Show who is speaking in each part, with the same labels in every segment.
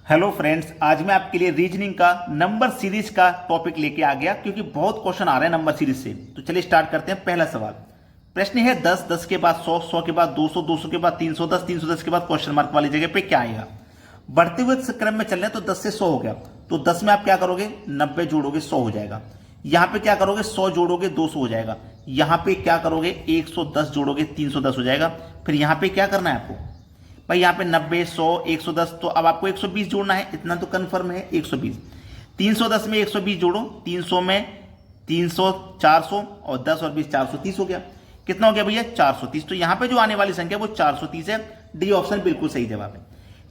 Speaker 1: Hello friends, आज मैं आपके लिए रीजनिंग का नंबर सीरीज का टॉपिक लेके आ गया क्योंकि बहुत क्वेश्चन आ रहे हैं नंबर सीरीज से। तो चलिए स्टार्ट करते हैं। पहला सवाल, प्रश्न है 10, 10 के बाद 100, 100 के बाद 200, 200 के बाद 310, 310 के बाद क्वेश्चन मार्क वाली जगह पे क्या आएगा। बढ़ते हुए क्रम में चल रहे हैं तो 10 से 100 हो गया, तो 10 में आप क्या करोगे, 90 जोड़ोगे 100 हो जाएगा। यहां पे क्या करोगे, 100 जोड़ोगे 200 हो जाएगा। यहां पे क्या करोगे, 110 जोड़ोगे 310 हो जाएगा। फिर यहां पे क्या करना है आपको भाई, यहाँ पे 90, 100, 110, तो अब आपको 120 जोड़ना है, इतना तो कंफर्म है 120। 310 में 120 जोड़ो, 300 में 300, 400 और 10 और 20 430 हो गया। कितना हो गया भैया, 430। तो यहाँ पे जो आने वाली संख्या वो 430 है। डी ऑप्शन बिल्कुल सही जवाब है।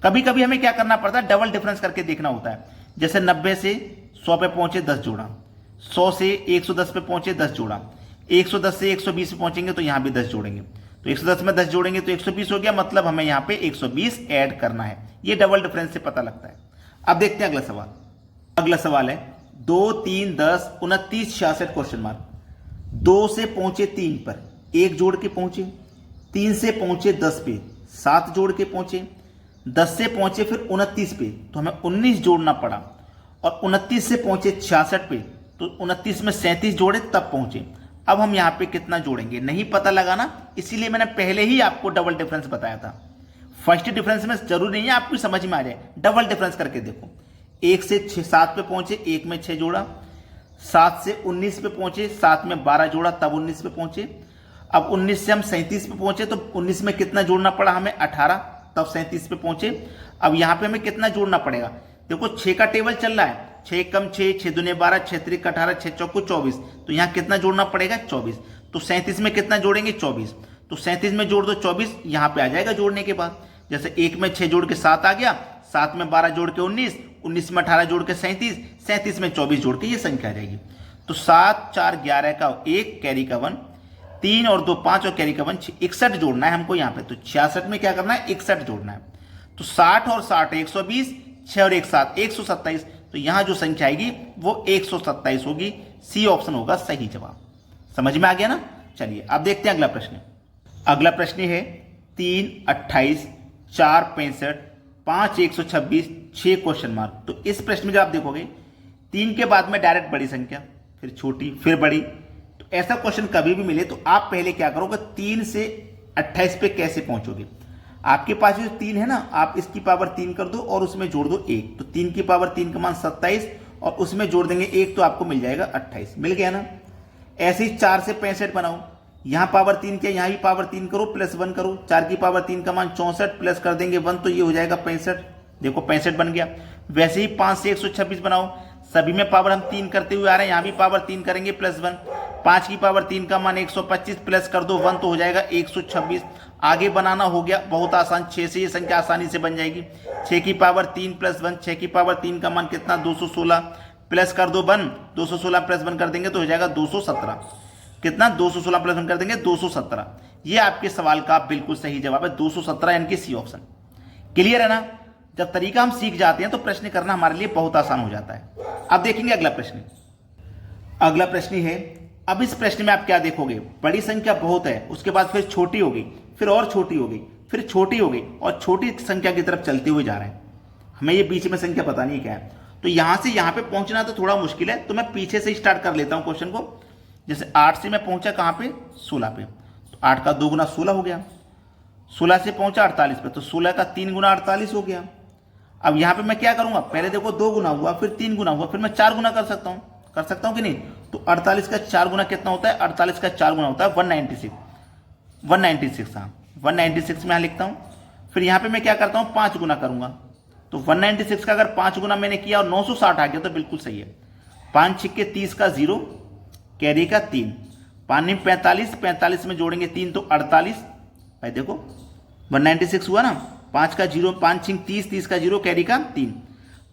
Speaker 1: कभी कभी हमें क्या करना पड़ता है, डबल डिफरेंस करके देखना होता है। जैसे 90 से 100 पे पहुंचे 10 जोड़ा, 100 से 110 पे पहुंचे 10 जोड़ा, 110 से 120 पे पहुंचेंगे तो यहां भी 10 जोड़ेंगे। तो 110 में 10 जोड़ेंगे तो 120 हो गया, मतलब हमें यहां पे 120 ऐड करना है। ये डबल डिफरेंस से पता लगता है। अब देखते हैं अगला सवाल। अगला सवाल है 2, 3, 10, 29, 66 क्वेश्चन मार्क। 2 से पहुंचे 3 पर 1 जोड़ के पहुंचे, 3 से पहुंचे 10 पे 7 जोड़ के पहुंचे, 10 से पहुंचे फिर 29 पे तो हमें 19 जोड़ना पड़ा, और 29 से पहुंचे 66 पे तो 29 में 37 जोड़े तब पहुंचे। अब हम यहां पे कितना जोड़ेंगे नहीं पता लगाना, इसीलिए मैंने पहले ही आपको डबल डिफरेंस बताया था। फर्स्ट डिफरेंस में जरूरी नहीं है आपको समझ में आ जाए, डबल डिफरेंस करके देखो। 1 से 7 पे पहुंचे, 1 में 6 जोड़ा, 7 से 19 पे पहुंचे, 7 में 12 जोड़ा तब 19 पे पहुंचे। अब 19 से हम 37 पे पहुंचे तो 19 में कितना जोड़ना पड़ा हमें, 18, तब 37 पे पहुंचे। अब यहां पे हमें कितना जोड़ना पड़ेगा, देखो 6 का टेबल चल रहा है, 6 कम 6, 6 दूने 12, 6 त्रिक 18, 6 चौको 24, तो यहां कितना जोड़ना पड़ेगा 24। तो 37 में कितना जोड़ेंगे 24, तो 37 में जोड़ दो 24, यहां पे आ जाएगा जोड़ने के बाद। जैसे 1 में 6 जोड़ के 7 आ गया, 7 में 12 जोड़ के 19, 19 में 18 जोड़ के 37, 37 में 24 जोड़ के ये संख्या आ जाएगी। तो 7, 4, 11 का 1, कैरी का 1, 3 और 2 5 और कैरी का 1, 61 जोड़ना है हमको यहाँ पे। तो 66 में क्या करना है, 61 जोड़ना है। तो 60 और 60 120, 6 और 1 7 127, तो यहां जो संख्या आएगी वो 127 होगी। सी ऑप्शन होगा सही जवाब। समझ में आ गया ना। चलिए अब देखते हैं अगला प्रश्न। अगला प्रश्न है 3, 28, 4, 65, 5, 126, 6 क्वेश्चन मार्क। तो इस प्रश्न में जब आप देखोगे 3 के बाद में डायरेक्ट बड़ी संख्या, फिर छोटी, फिर बड़ी, तो ऐसा क्वेश्चन कभी भी मिले तो आप पहले क्या करोगे, 3 से 28 पे कैसे पहुंचोगे। आपके पास जो 3 है ना, आप इसकी पावर 3 कर दो और उसमें जोड़ दो 1, तो 3 की पावर 3 का मान 27 और उसमें जोड़ देंगे 1 तो आपको मिल जाएगा 28। मिल गया ना। ऐसे ही 4 से 65 बनाओ, यहां पावर 3 किया, यहां भी पावर 3 करो प्लस 1 करो, 4 की पावर 3 का मान 64 प्लस कर देंगे 1 तो ये हो जाएगा 65। देखो 65 बन गया। वैसे ही 5 से 126 बनाओ, सभी में पावर हम 3 करते हुए आ रहे हैं, यहां भी पावर 3 करेंगे प्लस 1, 5 की पावर 3 का मान 125 प्लस कर दो 1 तो हो जाएगा 126। आगे बनाना हो गया बहुत आसान, 6 से ये संख्या आसानी से बन जाएगी। 6 की पावर 3 प्लस 1, 6 की पावर 3 का मान कितना 216 प्लस कर दो 1, 216 प्लस 1 कर देंगे तो हो जाएगा 217। कितना 216 प्लस 1 कर देंगे 217। ये आपके सवाल का बिल्कुल सही जवाब है 217, यानी कि सी ऑप्शन। क्लियर है ना। जब तरीका हम सीख जाते हैं तो प्रश्न करना हमारे लिए बहुत आसान हो जाता है। अब देखेंगे अगला प्रश्न। अगला प्रश्न है, अब इस प्रश्न में आप क्या देखोगे, बड़ी संख्या बहुत है, उसके बाद फिर छोटी हो गई, फिर और छोटी हो गई, फिर छोटी हो गई और छोटी संख्या की तरफ चलते हुए जा रहे हैं। हमें ये बीच में संख्या पता नहीं क्या है, तो यहां से यहां पे पहुंचना तो थोड़ा मुश्किल है, तो मैं पीछे से स्टार्ट कर लेता हूं क्वेश्चन को। जैसे 8 से मैं पहुंचा कहां पे, 16 पे, तो 8 का 2 गुना 16 हो गया। 16 से पहुंचा 48 पे, तो 16 का 3 गुना 48 हो गया। अब यहां पे मैं क्या करूंगा, पहले देखो 2 गुना हुआ, फिर 3 गुना हुआ, फिर मैं 4 गुना कर सकता हूं कि नहीं। तो 48 का 4 गुना कितना होता है, 48 का 4 गुना होता है 196, 196। हाँ 196 में यहां लिखता हूं। फिर यहां पे मैं क्या करता हूं, 5 गुना करूंगा, तो 196 का अगर 5 गुना मैंने किया और 960 आ गया तो बिल्कुल सही है। 5 छिक्के 30 का 0, कैरी का 3, 5 45, 45 में जोड़ेंगे 3 तो 48। भाई देखो 196 हुआ ना, 5 का 0, 5 छिंग 30, 30 का 0, कैरी का 3,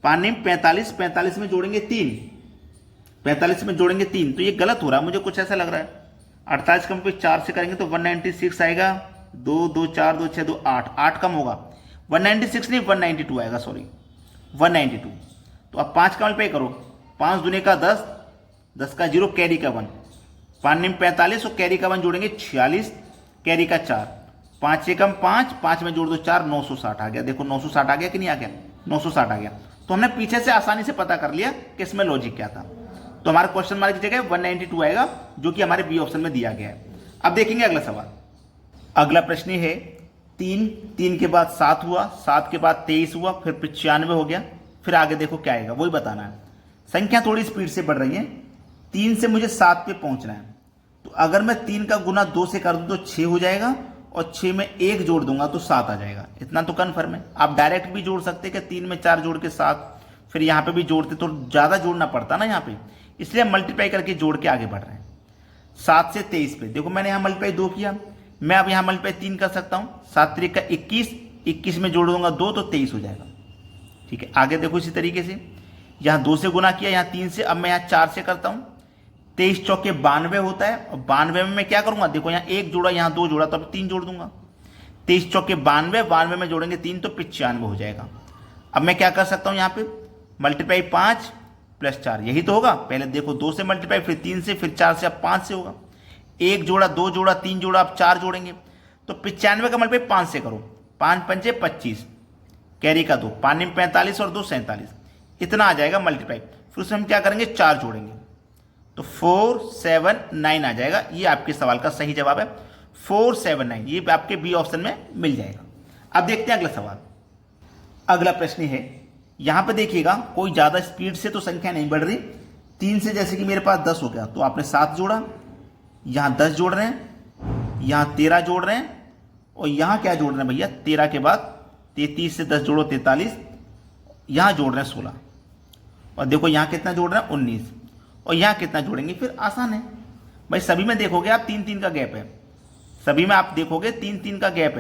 Speaker 1: 5 45, 45 में जोड़ेंगे 3, 45 में जोड़ेंगे 3, तो ये गलत हो रहा है, मुझे कुछ ऐसा लग रहा है। 48 कम पे 4 से करेंगे तो 196 आएगा, 2 2 4 2 6 2 8, 8 कम होगा, 196 नहीं 192 आएगा, सॉरी 192। तो अब 5 का पे करो, 5 दूने का 10, 10 का 0, कैरी का 1, 5 45 और कैरी का 1 जोड़ेंगे 46, कैरी का 4, 5 से कम 5, 5 में जोड़ दो 4, 960 आ गया। देखो 960 आ गया कि नहीं आ गया, 960 आ गया। तो हमने पीछे से आसानी से पता कर लिया कि इसमें लॉजिक क्या था। तो हमारे क्वेश्चन मार्क की जगह 192 आएगा, जो कि हमारे बी ऑप्शन में दिया गया है। अब देखेंगे अगला सवाल। अगला प्रश्न है 3 के बाद 7 हुआ, 7 के बाद 23 हुआ, फिर 95 हो गया, फिर आगे देखो क्या आएगा, वही बताना है। संख्या थोड़ी स्पीड से बढ़ रही है। 3 से मुझे 7 पे पहुंचना है। तो अगर मैं 3 का गुना 2 से कर दूं तो 6 हो जाएगा, और 6 में 1 जोड़ दूंगा तो 7 आ जाएगा। इतना तो कन्फर्म है। आप डायरेक्ट भी जोड़ सकते कि 3 में 4 जोड़ के 7, फिर यहां पे भी जोड़ते तो ज़्यादा जोड़ना पड़ता ना यहाँ पे, इसलिए मल्टीप्लाई करके जोड़ के आगे बढ़ रहे हैं। 7 से 23 पे देखो, मैंने यहाँ मल्टीप्लाई 2 किया, मैं अब यहाँ मल्टीप्लाई 3 कर सकता हूँ। 7 3 का 21, 21 में जोड़ दूंगा 2 तो 23 हो जाएगा। ठीक है, आगे देखो इसी तरीके से यहाँ 2 से गुना किया, यहाँ 3 से, अब मैं यहाँ 4 से करता हूँ। 23 चौके 92 होता है, और 92 में मैं क्या करूंगा, देखो यहाँ 1 जोड़ा, यहाँ 2 जोड़ा, तो अब 3 जोड़ दूंगा। 23 चौके 92, 92 में जोड़ेंगे 3 तो 95 हो जाएगा। अब मैं क्या कर सकता हूँ, यहाँ पे मल्टीप्लाई 5 प्लस 4, यही तो होगा। पहले देखो 2 से मल्टीप्लाई, फिर 3 से, फिर 4 से, अब 5 से होगा। 1 जोड़ा, 2 जोड़ा, 3 जोड़ा, अब 4 जोड़ेंगे तो 95 का मल्टीप्लाई 5 से करो। 5 पंचे 25, कैरी का 2, 5 में 45 और 2 47, इतना आ जाएगा मल्टीप्लाई। फिर उसमें हम क्या करेंगे, 4 जोड़ेंगे तो 479 आ जाएगा। ये आपके सवाल का सही जवाब है, 479। ये आपके बी ऑप्शन में मिल जाएगा। अब देखते हैं अगला सवाल। अगला प्रश्न है, यहां पे देखिएगा कोई ज्यादा स्पीड से तो संख्या नहीं बढ़ रही। 3 से जैसे कि मेरे पास 10 हो गया, तो आपने 7 जोड़ा, यहां 10 जोड़ रहे हैं, यहां 13 जोड़ रहे हैं, और यहां क्या जोड़ रहे हैं भैया, 13 के बाद 33 से 10 जोड़ो 43, यहां जोड़ रहे हैं 16, और देखो यहां कितना जोड़ रहे हैं 19, और यहां कितना जोड़ेंगे, फिर आसान है भाई। सभी में देखोगे आप 3-3 का गैप है, सभी में आप देखोगे 3-3 का गैप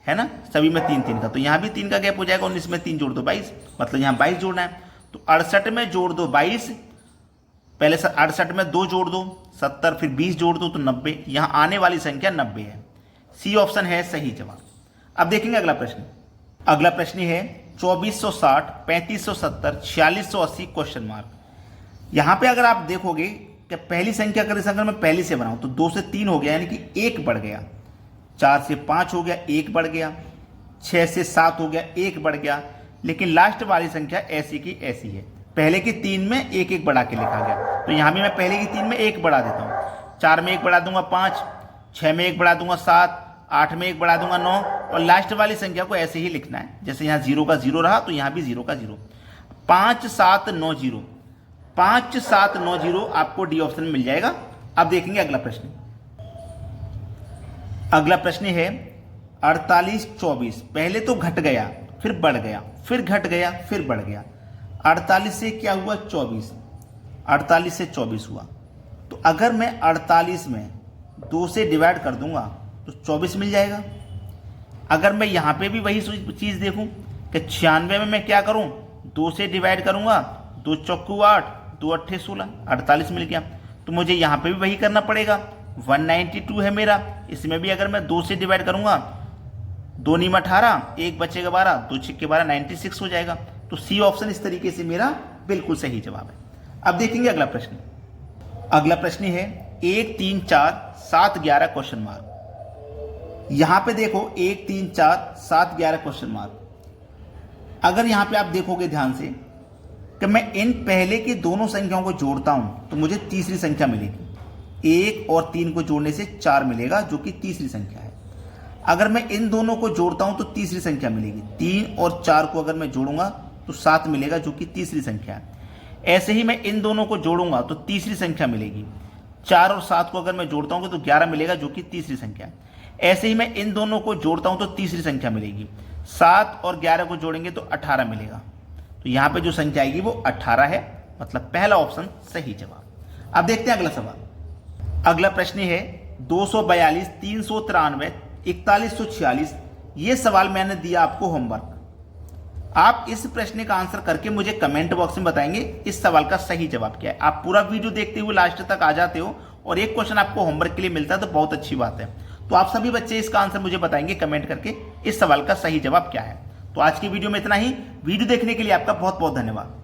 Speaker 1: है ना, सभी में 3-3 का, तो यहां भी 3 का गैप हो जाएगा। 19 में 3 जोड़ दो 22, मतलब यहां 22 जोड़ना है। तो 68 में जोड़ दो 22, पहले 68 में 2 जोड़ दो 70, फिर 20 जोड़ दो तो 90। यहां आने वाली संख्या 90 है। सी ऑप्शन है सही जवाब। अब देखेंगे अगला प्रश्न। अगला प्रश्न है 2460, 3570, 4680 क्वेश्चन मार्क। यहां पे अगर आप देखोगे कि पहली संख्या का अगर मैं पहली से बनाऊं तो 2 से 3 हो गया, यानी कि 1 बढ़ गया। 4 से 5 हो गया, 1 बढ़ गया। 6 से 7 हो गया, 1 बढ़ गया। लेकिन लास्ट वाली संख्या ऐसी की ऐसी है। पहले की 3 में 1-1 बढ़ा के लिखा गया, तो यहां भी मैं पहले की 3 में 1 बढ़ा देता हूं। 4 में 1 बढ़ा दूंगा 5, 6 में 1 बढ़ा दूंगा 7, 8 में 1 बढ़ा दूंगा 9, और लास्ट वाली संख्या को ऐसे ही लिखना है। जैसे यहां 0 का 0 रहा तो यहां भी 0 का 0। 5790, 5790 आपको डी ऑप्शन में मिल जाएगा। अब देखेंगे अगला प्रश्न। अगला प्रश्न है 4824। पहले तो घट गया, फिर बढ़ गया, फिर घट गया, फिर बढ़ गया। 48 से क्या हुआ 24, 48 से 24 हुआ। तो अगर मैं 48 में 2 से डिवाइड कर दूंगा तो 24 मिल जाएगा। अगर मैं यहां पे भी वही चीज देखूं कि 96 में मैं क्या करूं, 2 से डिवाइड करूंगा, 2 चौकू 8, 2 अट्ठे 16, 48 मिल गया। तो मुझे यहां पे भी वही करना पड़ेगा। 192 है मेरा, इसमें भी अगर मैं 2 से डिवाइड करूंगा, 2 नीम 18, 1 बचेगा 12, 2 छिक्के 12, 96 हो जाएगा। तो सी ऑप्शन इस तरीके से मेरा बिल्कुल सही जवाब है। अब देखेंगे अगला प्रश्न। अगला प्रश्न है 1 3 4 7 11 क्वेश्चन मार्क। यहां पे देखो 1 3 4 7 11 क्वेश्चन मार्क। अगर यहां पे आप देखोगे ध्यान से कि मैं इन पहले की दोनों संख्याओं को जोड़ता हूं तो मुझे तीसरी संख्या मिलेगी। 1 और 3 को जोड़ने से 4 मिलेगा, जो कि तीसरी संख्या है। अगर मैं इन दोनों को जोड़ता हूं तो तीसरी संख्या मिलेगी। 3 और 4 को अगर मैं जोड़ूंगा तो 7 मिलेगा, जो कि तीसरी संख्या है। ऐसे ही मैं इन दोनों को जोड़ूंगा तो तीसरी संख्या मिलेगी। 4 और 7 को अगर मैं जोड़ता हूं तो 11 मिलेगा, जो कि तीसरी संख्या है। ऐसे ही मैं इन दोनों को जोड़ता हूं तो तीसरी संख्या मिलेगी। 7 और 11 को जोड़ेंगे तो 18 मिलेगा। तो यहां पे जो संख्या आएगी वो 18 है, मतलब पहला ऑप्शन सही जवाब। अब देखते हैं अगला सवाल। अगला प्रश्न है 242 393 4146। ये सवाल मैंने दिया आपको होमवर्क। आप इस प्रश्न का आंसर करके मुझे कमेंट बॉक्स में बताएंगे इस सवाल का सही जवाब क्या है। आप पूरा वीडियो देखते हुए लास्ट तक आ जाते हो और एक क्वेश्चन आपको होमवर्क के लिए मिलता है तो बहुत अच्छी बात है। तो आप सभी बच्चे इसका आंसर मुझे बताएंगे कमेंट करके इस सवाल का सही जवाब क्या है। तो आज की वीडियो में इतना ही। वीडियो देखने के लिए आपका बहुत बहुत धन्यवाद।